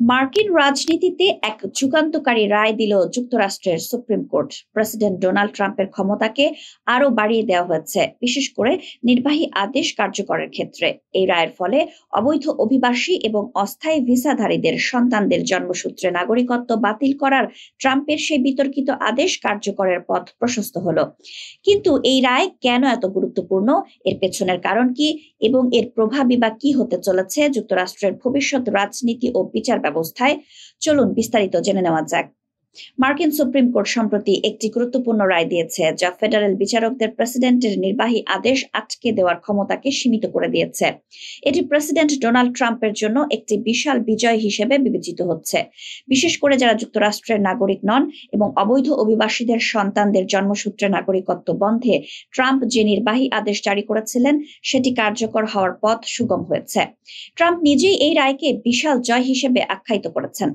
মার্কিন রাজনীতিতে এক যুগান্তকারী রায় দিল যুক্তরাষ্ট্রের সুপ্রিম কোর্ট। প্রেসিডেন্ট ডোনাল্ড ট্রাম্পের ক্ষমতাকে আরও বাড়িয়ে দেওয়া হয়েছে, বিশেষ করে নির্বাহী আদেশ কার্যকরের ক্ষেত্রে। এই রায়ের ফলে অবৈধ অভিবাসী এবং অস্থায়ী ভিসাধারীদের সন্তানদের জন্মসূত্রে নাগরিকত্ব বাতিল করার ট্রাম্পের সেই বিতর্কিত আদেশ কার্যকরের পথ প্রশস্ত হলো। কিন্তু এই রায় কেন এত গুরুত্বপূর্ণ, এর পেছনের কারণ কি এবং এর প্রভাবই বা কি হতে চলেছে যুক্তরাষ্ট্রের ভবিষ্যৎ রাজনীতি ও বিচার ব্যবস্থায়, চলুন বিস্তারিত জেনে নেওয়া যাক। মার্কিন সুপ্রিম কোর্ট সম্প্রতি একটি গুরুত্বপূর্ণ রায় দিয়েছে, যা ফেডারেল বিচারকদের প্রেসিডেন্টের নির্বাহী আদেশ আটকে দেওয়ার ক্ষমতাকে সীমিত করে দিয়েছে। এটি প্রেসিডেন্ট ডোনাল্ড ট্রাম্পের জন্য একটি বিশাল বিজয় হিসেবে বিবেচিত হচ্ছে, বিশেষ করে যারা যুক্তরাষ্ট্রের নাগরিক নন এবং অবৈধ অভিবাসীদের সন্তানদের জন্মসূত্রে নাগরিকত্ব বন্ধে ট্রাম্প যে নির্বাহী আদেশ জারি করেছিলেন সেটি কার্যকর হওয়ার পথ সুগম হয়েছে। ট্রাম্প নিজেই এই রায়কে বিশাল জয় হিসেবে আখ্যায়িত করেছেন।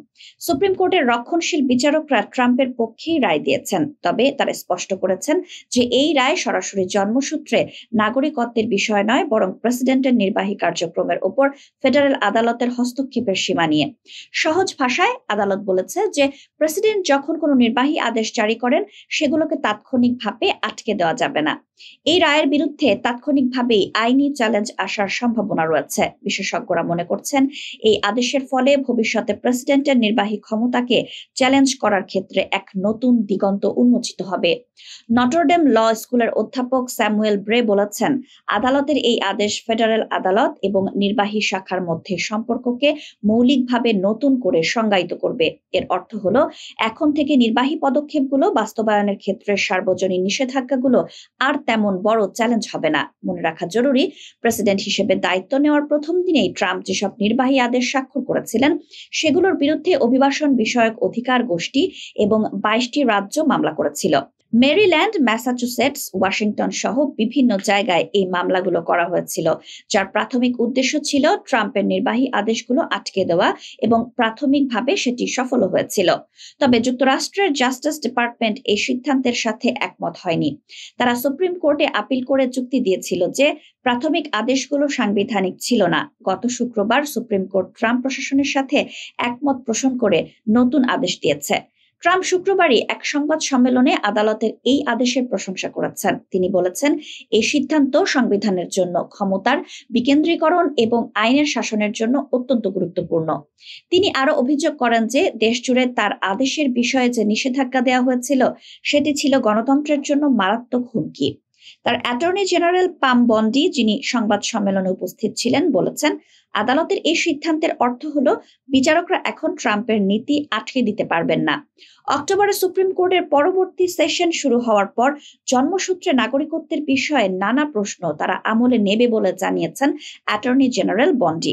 সুপ্রিম কোর্টের রক্ষণশীল বিচারকরা ট্রাম্পের পক্ষেই রায় দিয়েছেন, তবে তারা স্পষ্ট করেছেন যে এই রায় সরাসরি জন্মসূত্রে নাগরিকত্বের বিষয় নয়, বরং প্রেসিডেন্টের নির্বাহী কার্যক্রমের উপর ফেডারেল আদালতের হস্তক্ষেপের সীমা নিয়ে। সহজ ভাষায় আদালত বলেছে যে প্রেসিডেন্ট যখন কোনো নির্বাহী আদেশ জারি করেন সেগুলোকে তাৎক্ষণিকভাবে আটকে দেওয়া যাবে না। এই রায়ের বিরুদ্ধে তাৎক্ষণিকভাবেই আইনি চ্যালেঞ্জ আসার সম্ভাবনা রয়েছে। বিশেষজ্ঞরা মনে করছেন এই আদেশের ফলে ভবিষ্যতে প্রেসিডেন্টের নির্বাহী ক্ষমতাকে চ্যালেঞ্জ করার ক্ষেত্রে এক নতুন দিগন্ত উন্মোচিত হবে। নটরডেম ল স্কুলের অধ্যাপক স্যামুয়েল ব্রে বলেছেন, আদালতের এই আদেশ ফেডারেল আদালত এবং নির্বাহী শাখার মধ্যে সম্পর্ককে মৌলিকভাবে নতুন করে সংজ্ঞায়িত করবে। এর অর্থ হলো এখন থেকে নির্বাহী পদক্ষেপগুলো বাস্তবায়নের ক্ষেত্রে সার্বজনীন নিষেধাজ্ঞাগুলো আর তেমন বড় চ্যালেঞ্জ হবে না। মনে রাখা জরুরি, প্রেসিডেন্ট হিসেবে দায়িত্ব নেওয়ার প্রথম দিনেই ট্রাম্প যেসব নির্বাহী আদেশ স্বাক্ষর করেছিলেন সেগুলোর বিরুদ্ধে অভিবাসন বিষয়ক অধিকার গোষ্ঠী এবং 22টি রাজ্য মামলা করেছিল। মেরিল্যান্ড, ম্যাসাচুসেটস, ওয়াশিংটন সহ বিভিন্ন জায়গায় এই মামলাগুলো করা হয়েছিল, যার প্রাথমিক উদ্দেশ্য ছিল ট্রাম্পের নির্বাহী আদেশগুলো আটকে দেওয়া, এবং প্রাথমিকভাবে সেটি সফল হয়েছিল। তবে যুক্তরাষ্ট্রের জাস্টিস ডিপার্টমেন্ট এই সিদ্ধান্তের সাথে একমত হয়নি। তারা সুপ্রিম কোর্টে আপিল করে যুক্তি দিয়েছিল যে প্রাথমিক আদেশগুলো সাংবিধানিক ছিল না। গত শুক্রবার সুপ্রিম কোর্ট ট্রাম্প প্রশাসনের সাথে একমত পোষণ করে নতুন আদেশ দিয়েছে। ট্রাম্প শুক্রবারই এক সংবাদ সম্মেলনে আদালতের এই আদেশের প্রশংসা করেছেন। তিনি বলেছেন, এই সিদ্ধান্ত সংবিধানের জন্য ক্ষমতার বিকেন্দ্রীকরণ এবং আইনের শাসনের জন্য অত্যন্ত গুরুত্বপূর্ণ। তিনি আরো অভিযোগ করেন যে দেশ জুড়ে তার আদেশের বিষয়ে যে নিষেধাজ্ঞা দেওয়া হয়েছিল সেটি ছিল গণতন্ত্রের জন্য মারাত্মক হুমকি। তার অ্যাটর্নি জেনারেল পাম বন্ডি, যিনি সংবাদ সম্মেলনে উপস্থিত ছিলেন, বলেছেন, আদালতের এই সিদ্ধান্তের অর্থ হলো বিচারকরা এখন ট্রাম্পের নীতি আটকে দিতে পারবেন না। অক্টোবরে সুপ্রিম কোর্টের পরবর্তী সেশন শুরু হওয়ার পর জন্মসূত্রে নাগরিকত্বের বিষয়ে নানা প্রশ্ন তারা আমলে নেবে বলে জানিয়েছেন অ্যাটর্নি জেনারেল বন্ডি।